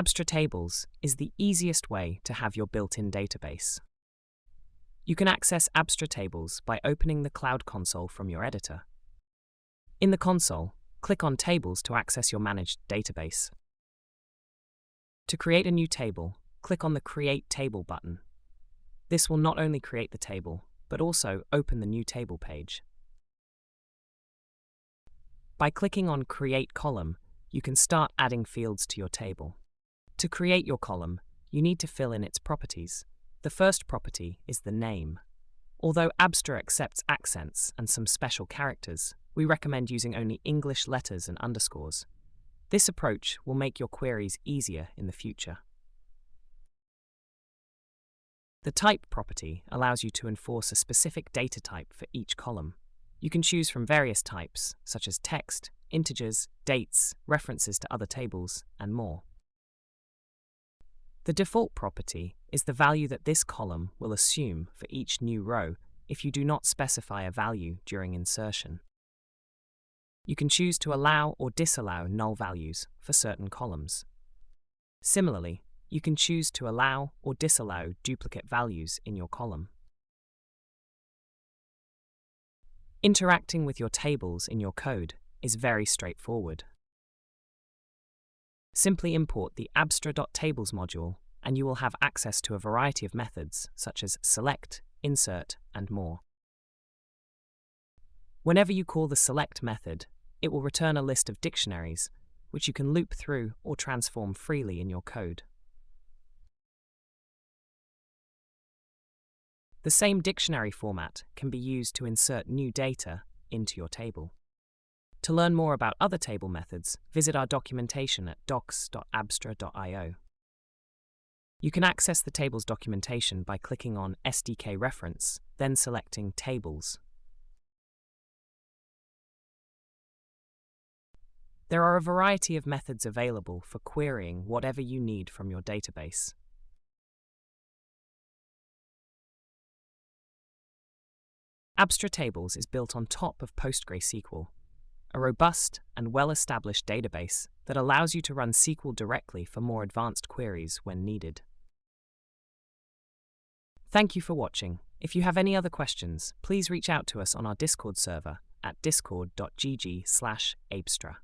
Abstra Tables is the easiest way to have your built-in database. You can access Abstra Tables by opening the Cloud Console from your editor. In the console, click on Tables to access your managed database. To create a new table, click on the Create Table button. This will not only create the table, but also open the new table page. By clicking on Create Column, you can start adding fields to your table. To create your column, you need to fill in its properties. The first property is the name. Although Abstra accepts accents and some special characters, we recommend using only English letters and underscores. This approach will make your queries easier in the future. The type property allows you to enforce a specific data type for each column. You can choose from various types, such as text, integers, dates, references to other tables, and more. The default property is the value that this column will assume for each new row if you do not specify a value during insertion. You can choose to allow or disallow null values for certain columns. Similarly, you can choose to allow or disallow duplicate values in your column. Interacting with your tables in your code is very straightforward. Simply import the Abstra.tables module and you will have access to a variety of methods such as select, insert, and more. Whenever you call the select method, it will return a list of dictionaries, which you can loop through or transform freely in your code. The same dictionary format can be used to insert new data into your table. To learn more about other table methods, visit our documentation at docs.abstra.io. You can access the tables documentation by clicking on SDK Reference, then selecting Tables. There are a variety of methods available for querying whatever you need from your database. Abstra Tables is built on top of PostgreSQL, a robust and well-established database that allows you to run SQL directly for more advanced queries when needed. Thank you for watching. If you have any other questions, please reach out to us on our Discord server at discord.gg/abstra.